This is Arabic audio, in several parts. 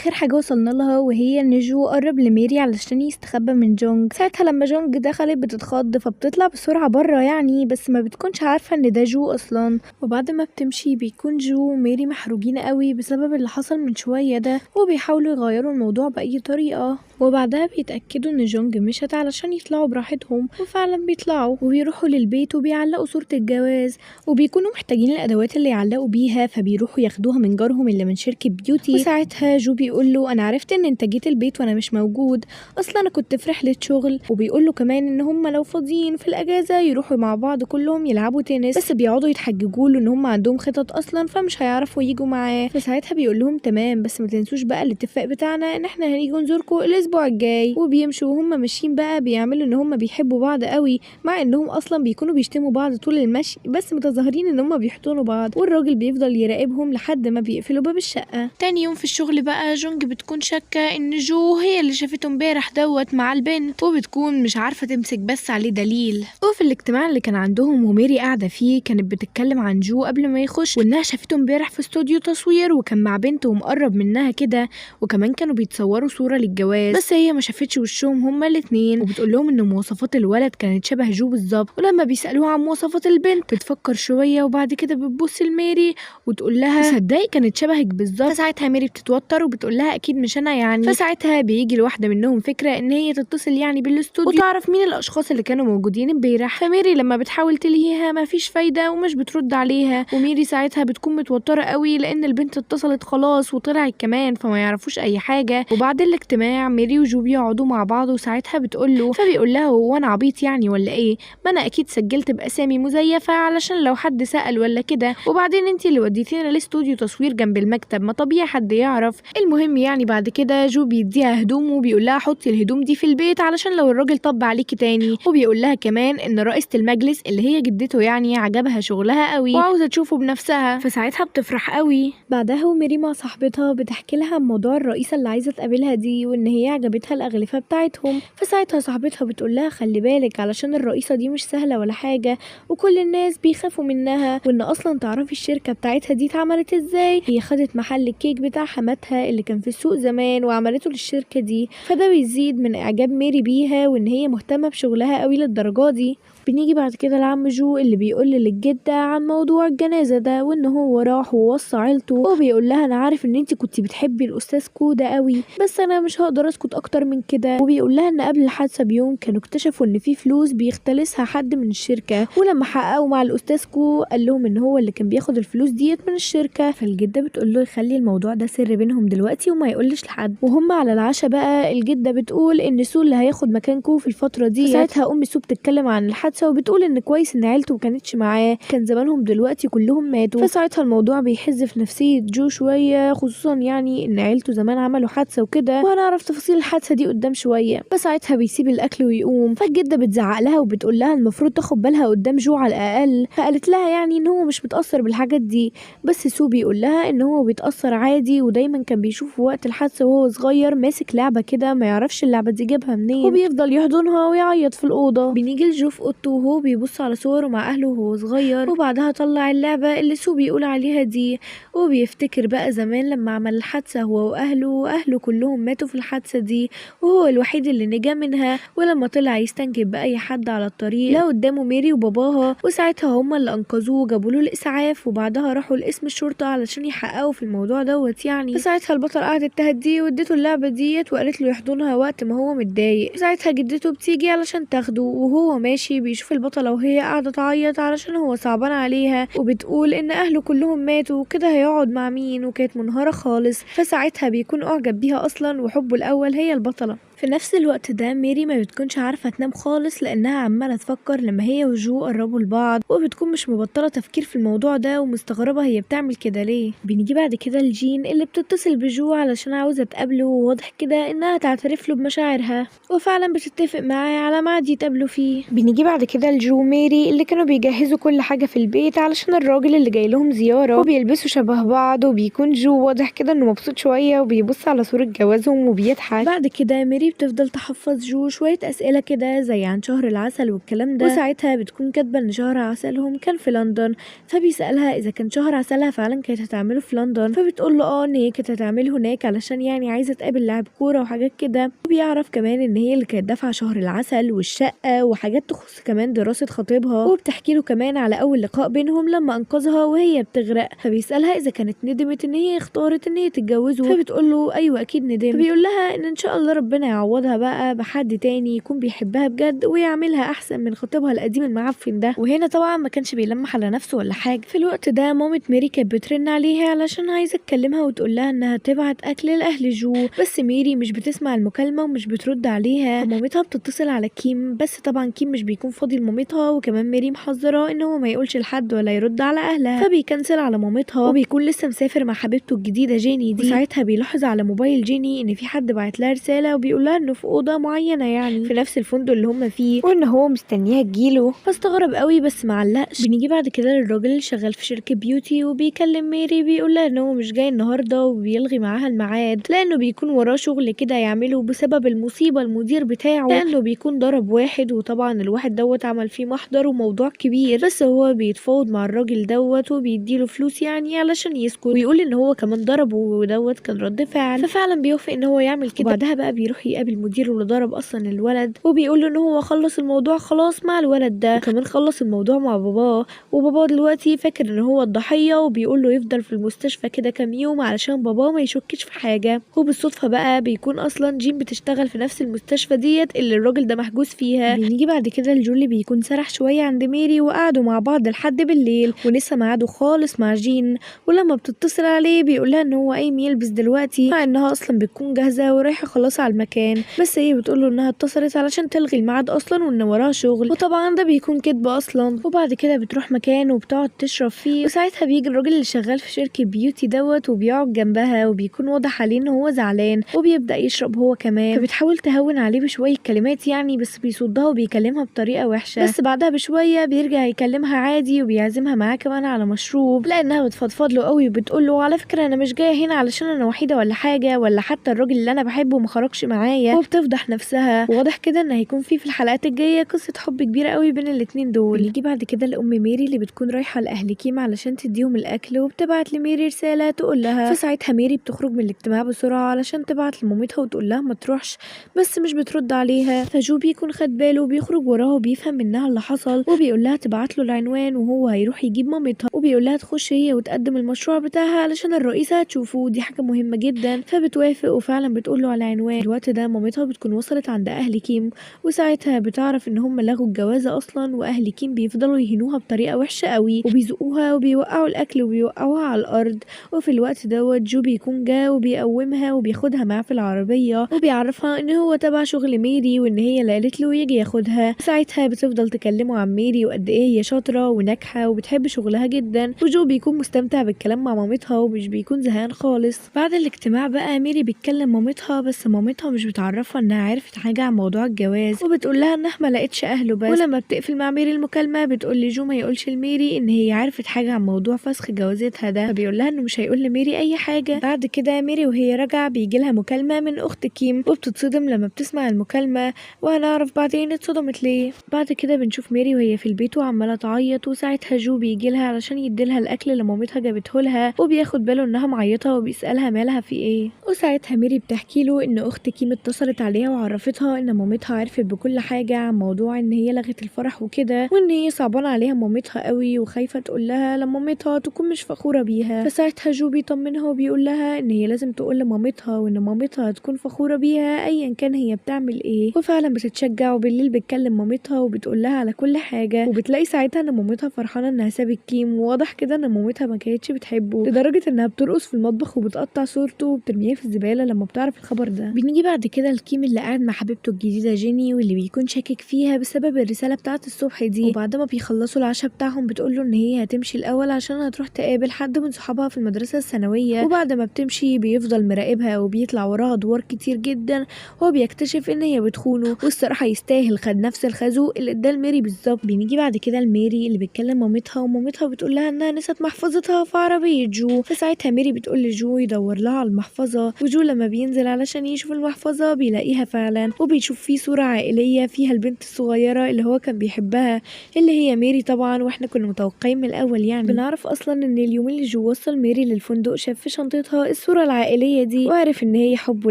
اخر حاجه وصلنا لها وهي ان جو قرب لميري علشان يستخبى من جونج. ساعتها لما جونج دخلت بتتخض فبتطلع بسرعه بره يعني، بس ما بتكونش عارفه ان ده جو اصلا. وبعد ما بتمشي بيكون جو وميري محروجين قوي بسبب اللي حصل من شويه ده، وبيحاولوا يغيروا الموضوع باي طريقه. وبعدها بيتاكدوا ان جونج مشت علشان يطلعوا براحتهم، وفعلا بيطلعوا وبيروحوا للبيت وبيعلقوا صوره الجواز، وبيكونوا محتاجين الادوات اللي يعلقوا بيها فبيروحوا ياخدوها من جارهم اللي من شركه بيوتي. وساعتها جو بيقول له انا عرفت ان انت جيت البيت وانا مش موجود، اصلا انا كنت في رحله شغل. وبيقول له كمان ان هم لو فاضيين في الاجازه يروحوا مع بعض كلهم يلعبوا تنس، بس بيقعدوا يتحججوا له ان هم عندهم خطط اصلا فمش هيعرفوا يجوا معاه. فساعتها بيقول لهم تمام، بس ما تنسوش بقى الاتفاق بتاعنا ان احنا هنيجي نزوركم الاسبوع الجاي. وبيمشوا وهم ماشيين بقى بيعملوا ان هم بيحبوا بعض قوي، مع انهم اصلا بيكونوا بيشتموا بعض طول المشي، بس متظاهرين ان هم بيحضنوا بعض. والراجل بيفضل يراقبهم لحد ما بيقفلوا باب الشقه. تاني يوم في الشغل بقى جونج بتكون شاكه ان جو هي اللي شافته امبارح مع البنت، وبتكون مش عارفه تمسك بس عليه دليل. وفي الاجتماع اللي كان عندهم وميري قاعده فيه كانت بتتكلم عن جو قبل ما يخش، وانها شافته امبارح في استوديو تصوير وكان مع بنت ومقرب منها كده، وكمان كانوا بيتصوروا صوره للجواز، بس هي ما شافتش وشهم هما الاتنين. وبتقول لهم ان مواصفات الولد كانت شبه جو بالظبط، ولما بيسالوها عن مواصفات البنت بتفكر شويه وبعد كده بتبص لميري وتقول لها تصدقي كانت شبهك بالظبط. فساعتها ميري بتتوتر وبتقول لها اكيد مش انا يعني. فساعتها بيجي لواحده منهم فكره ان هي تتصل يعني بالاستوديو وتعرف مين الاشخاص اللي كانوا موجودين امبارح. فميري لما بتحاول تلهيها مفيش فايده ومش بترد عليها، وميري ساعتها بتكون متوتره قوي لان البنت اتصلت خلاص وطلعت كمان فما يعرفوش اي حاجه. وبعد الاجتماع ميري وجو بيقعدوا مع بعض وساعتها بتقول له، فبيقول لها هو انا عبيط يعني ولا ايه؟ ما انا اكيد سجلت باسامي مزيفه علشان لو حد سال ولا كده، وبعدين انتي اللي وديتينا لاستوديو تصوير جنب المكتب، ما طبيعي حد يعرف. المهم يعني بعد كده جو بيديها هدوم وبيقول لها حطي الهدوم دي في البيت علشان لو الراجل طب عليكي تاني. وبيقول لها كمان ان رئيسة المجلس اللي هي جدته يعني عجبها شغلها قوي وعاوزه تشوفه بنفسها، فساعتها بتفرح قوي. بعدها وميري مع صاحبتها بتحكي لها عن موضوع الرئيسة اللي عايزه تقابلها دي وان هي عجبتها الاغلفه بتاعتهم. فساعتها صاحبتها بتقول لها خلي بالك علشان الرئيسة دي مش سهله ولا حاجه، وكل الناس بيخافوا منها، وان اصلا تعرفي الشركه بتاعتها دي اتعملت ازاي؟ هي خدت محل الكيك بتاع حماتها اللي كان في السوق زمان وعملته للشركه دي. فده بيزيد من اعجاب ميري بيها وان هي مهتمه بشغلها قوي للدرجه دي. بنيجي بعد كده لعم جو اللي بيقول للجدة عن موضوع الجنازة ده وان هو راح ووصى عيلته، وبيقول لها انا عارف ان انت كنتي بتحبي الاستاذ كودا قوي بس انا مش هقدر اسكت اكتر من كده. وبيقول لها ان قبل الحادثة بيوم كانوا اكتشفوا ان في فلوس بيختلسها حد من الشركة، ولما حققوا مع الاستاذ كو قال لهم ان هو اللي كان بياخد الفلوس ديت من الشركة. فالجدة بتقول له يخلي الموضوع ده سر بينهم دلوقتي وما يقولش لحد. وهم على العشاء بقى الجدة بتقول ان سو اللي هياخد مكان كو في الفترة دي. ساعتها ام سو بتتكلم عن الحادثة وبتقول ان كويس ان عيلته مكانتش معاه، كان زمانهم دلوقتي كلهم ماتوا. فساعتها الموضوع بيحز في نفسية جو شوية، خصوصا يعني ان عيلته زمان عملوا حادثة وكده، وهنعرف تفاصيل الحادثة دي قدام شوية. فساعتها بيسيب الاكل ويقوم. فالجدة بتزعق لها وبتقول لها المفروض تاخد بالها قدام جو على الاقل. فقالت لها يعني ان هو مش متأثر بالحاجات دي، بس سو بيقول لها ان هو بيتأثر عادي ودايما كان بيشوف وقت الحادثة وهو صغير ماسك لعبة كده ما يعرفش اللعبة دي جابها منين، وبيفضل يحضنها ويعيط في الأوضة. بنيجي لجو في أوضته وهو بيبص على صوره مع أهله وهو صغير، وبعدها طلع اللعبة اللي سو بيقول عليها دي، وبيفتكر بقى زمان لما عمل الحادثة هو وأهله كلهم ماتوا في الحادثة دي وهو الوحيد اللي نجا منها. ولما طلع يستنجد بأي حد على الطريق لا قدامه ميري وباباها، وساعتها هما اللي أنقذوه وجابوا له الإسعاف، وبعدها راحوا لقسم الشرطة علشان يحققوا في الموضوع دوت يعني. فساعتها البطل قعدت تهديه واديته اللعبة ديت وقالت له يحضنها وقت ما هو متضايق. ساعتها جدته بتيجي علشان تاخده، وهو ماشي بيشوف البطلة وهي قاعدة تعيط علشان هو صعبان عليها، وبتقول ان اهله كلهم ماتوا وكده هيقعد مع مين، وكانت منهارة خالص. فساعتها بيكون اعجب بيها اصلا وحبه الاول هي البطلة. في نفس الوقت ده ميري ما بتكونش عارفة تنام خالص لأنها عمالة تفكر لما هي وجو قربوا لبعض، وبتكون مش مبطلة تفكير في الموضوع ده ومستغربة هي بتعمل كده ليه. بنيجي بعد كده لجين اللي بتتصل بجو علشان عاوزة تقابله، وواضح كده إنها تعترف له بمشاعرها وفعلا بتتفق معاه على ميعاد يتقابلوا فيه. بنيجي بعد كده لجو وميري اللي كانوا بيجهزوا كل حاجة في البيت علشان الراجل اللي جاي لهم زيارة، وبيلبسوا شبه بعض، وبيكون جو واضح كده إنه مبسوط شوية وبيبص على صورة جوازهم وبيضحك. بعد كده ميري ميري بتفضل تحفظ جو شوية أسئلة كده زي عن شهر العسل والكلام ده، وساعتها بتكون كاتبة إن شهر عسلهم كان في لندن. فبيسألها إذا كان شهر عسلها فعلا كانت هتعمله في لندن، فبتقول له إن هي كانت هتعمله هناك علشان يعني عايزة تقابل لاعب كورة وحاجات كده. وبيعرف كمان إن هي اللي كانت دافعة شهر العسل والشقة وحاجات تخص كمان دراسة خطيبها، وبتحكي له كمان على أول لقاء بينهم لما أنقذها وهي بتغرق. فبيسألها إذا كانت ندمت إن هي اختارت إن هي تتجوزه، فبتقول له أيوة أكيد ندمت. فبيقول لها إن شاء الله ربنا يعوضها بقى بحد تاني يكون بيحبها بجد ويعملها أحسن من خطيبها القديم المعفن ده. وهنا طبعا ما كانش بيلمح على نفسه ولا حاجة. في الوقت ده مامة ميري كانت بترن عليها علشان عايزة تكلمها وتقول لها إنها تبعت أكل لأهل جو، بس ميري مش بتسمع المكالمة ومش بترد عليها. فمامتها بتتصل على كيم، بس طبعا كيم مش بيكون فاضي لمامتها، وكمان ميري محذرة إن هو ما يقولش لحد ولا يرد على أهلها، فبيكنسل على مامتها وبيكون لسه مسافر مع حبيبته الجديدة جيني دي. وساعتها بيلاحظ على موبايل جيني إن في حد بعت لها رسالة وبيقول لها إنه في أوضة معينة يعني في نفس الفندق اللي هم فيه، وإن هو مستنيها تجيله. فاستغرب قوي بس معلقش. بنيجي بعد كده للراجل اللي شغال في شركة بيوتي وبيكلم ميري، بيقول لها إن هو مش جاي النهارده وبيلغي معاها الميعاد لأنه بيكون وراه شغل كده يعمله بسبب المصيبة المدير بتاعه، لأنه بيكون ضرب واحد وطبعا الواحد دوت عمل فيه محضر وموضوع كبير، بس هو بيتفاوض مع الراجل دوت وبيديله فلوس يعني علشان يسكت، ويقول ان هو كمان ضربه ودوت كان رد فعل. ففعلا بيوافق ان هو يعمل كده. وبعدها بقى بيروح يقابل مديره اللي ضرب اصلا الولد، وبيقول له ان هو خلص الموضوع خلاص مع الولد ده، وكمان خلص الموضوع مع باباه، وباباه دلوقتي فاكر ان هو الضحيه، وبيقول له يفضل في المستشفى كده كام يوم علشان باباه ما يشكش في حاجه. وبالصدفه بقى بيكون اصلا جين بتشتغل في نفس المستشفى ديت اللي الراجل ده محجوز فيها. بنيجي بعد كده لجولي بيكون سرح شويه عند ميري وقعدوا مع بعض لحد بالليل ونسى ميعاده خالص مع جين، ولما بتتصل عليه بيقول لها ان هو قايم يلبس دلوقتي، مع انها اصلا بتكون جاهزه ورايحه خلاص على المكان، بس هي بتقول له انها اتصلت علشان تلغي الميعاد اصلا وان وراها شغل، وطبعا ده بيكون كدب اصلا. وبعد كده بتروح مكان وبتقعد تشرب فيه، وساعتها بيجي الراجل اللي شغال في شركه بيوتي دوت وبيقعد جنبها، وبيكون واضح عليه ان هو زعلان وبيبدا يشرب هو كمان. فبتحاول تهون عليه بشويه كلمات يعني، بس بيصدها وبيكلمها بطريقه وحشه. بس بعدها بشويه بيرجع يكلمها عادي وبيعزمها معاه كمان على مشروب، لانها بتفضفض له قوي وبتقول له على فكره انا مش جايه هنا علشان انا وحيده ولا حاجه، ولا حتى الراجل اللي انا بحبه ما خرجش معايا، وبتفضح نفسها. واضح كده ان هيكون في الحلقات الجايه قصه حب كبيره قوي بين الاتنين دول. يجي بعد كده لام ميري اللي بتكون رايحه لاهل كيم علشان تديهم الاكل، وبتبعت لميري رساله تقول لها. فساعتها ميري بتخرج من الاجتماع بسرعه علشان تبعت لمامتها وتقول لها ما تروحش، بس مش بترد عليها. فجو بيكون خد باله وبيخرج وراها وبيفهم منها اللي حصل، وبيقول لها تبعت له العنوان وهو هيروح يجيب مامتها، وبيقول لها تخش هي وتقدم المشروع بتاعها علشان الرئيسة هتشوفه، دي حاجة مهمة جدا. فبتوافق وفعلا بتقول له على العنوان. الوقت ده مامتها بتكون وصلت عند اهل كيم، وساعتها بتعرف ان هم لغوا الجوازة اصلا، واهل كيم بيفضلوا يهينوها بطريقة وحشة قوي وبيزقوها وبيوقعوا الاكل وبيوقعوها على الارض. وفي الوقت دوت جو بيكون جا وبيقومها وبياخدها معاه في العربية وبيعرفها ان هو تبع شغل ميري وان هي اللي قالت له يجي ياخدها. ساعتها بتفضل تكلمه عن ميري وقد ايه هي شاطرة وناجحة وبتحب شغلها جدا، وجو بيكون مستمتع بالكلام مع مامتها ومش بيكون زهقان خالص. بعد الاجتماع بقى ميري بتكلم مامتها، بس مامتها مش بتعرفها انها عرفت حاجة عن موضوع الجواز، وبتقول لها انها ما لقتش اهله بس. ولما بتقفل مع ميري المكالمة بتقول لجو ما يقولش لميري ان هي عرفت حاجة عن موضوع فسخ جوازتها ده، فبيقول لها انه مش هيقول لميري اي حاجة. بعد كده ميري وهي راجعة بيجي لها مكالمة من اخت كيم، وبتتصدم لما بتسمع المكالمة، وهنعرف بعدين اتصدمت ليه. بعد كده بنشوف ميري وهي في البيت وعمالة تعيط، وساعتها جو بيجي لها علشان يديلها الاكل اللي مامتها جابته لها، وبياخد باله انها معيطة وبيسألها مالها في ايه. وساعتها ميري بتحكي له ان اخت كيم اتصلت عليها وعرفتها ان مامتها عرفت بكل حاجة عن موضوع ان هي لغت الفرح وكده، وان هي صعبانة عليها مامتها قوي وخايفة تقول لها لما مامتها تكون مش فخورة بيها. فساعتها جو بيطمنها وبيقول لها ان هي لازم تقول لمامتها وان مامتها تكون فخورة بيها ايا كان هي بتعمل ايه. وفعلا بتتشجع، وبالليل بتكلم مامتها وبتقول لها على كل حاجة، وبتلاقي ساعتها ان مامتها فرحانة انها سابت كيم، وواضح كده ان مامتها ما كانتش بتحبه لدرجة انها بترقص في المطبخ وبتقطع صورته وبترميها في الزبالة لما بتعرف الخبر ده. بنيجي بعد كده لكيم اللي قاعد مع حبيبته الجديدة جيني واللي بيكون شاكك فيها بسبب الرسالة بتاعة الصبح دي، وبعد ما بيخلصوا العشاء بتاعهم بتقوله ان هي هتمشي الاول عشان هتروح تقابل حد من صحابها في المدرسة الثانوية، وبعد ما بتمشي بيفضل مراقبها وبيطلع وراها ادوار كتير جدا، وهو بيكتشف ان هي بتخونه، والصراحة يستاهل، خد نفس الخازوق اللي اداه لميري بالظبط. بنيجي بعد كده لميري اللي بتكلم مامتها، ومامتها بتقول لها انها نسيت محفظتها في عربية جو. فساعتها ميري بتقول لجو يدور لها على المحفظة، وجو لما بينزل علشان يشوف المحفظة لحظة بيلاقيها فعلا، وبيشوف فيه صورة عائلية فيها البنت الصغيرة اللي هو كان بيحبها اللي هي ميري طبعا. واحنا كنا متوقعين من الأول يعني بنعرف أصلا إن اليوم اللي جو وصل ميري للفندق شاف في شنطتها الصورة العائلية دي، وعرف إن هي حبه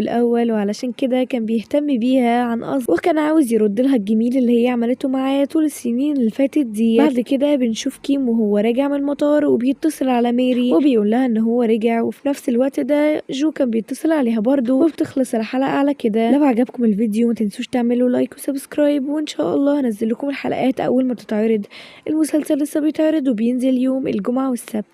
الأول، وعلشان كده كان بيهتم بيها عن قصد، وكان عاوز يرد لها الجميل اللي هي عملته معاه طول السنين اللي فاتت دي. بعد كده بنشوف كيم وهو راجع من المطار وبيتصل على ميري وبيقول لها ان هو رجع، وفي نفس الوقت ده جو كان بيتصل عليها برضه، وبتخلص الحلقة على كده. لو عجبكم الفيديو ما تنسوش تعملوا لايك وسبسكرايب، وان شاء الله هنزل لكم الحلقات اول ما تتعرض. المسلسل لسه بيتعرض وبينزل يوم الجمعة والسبت.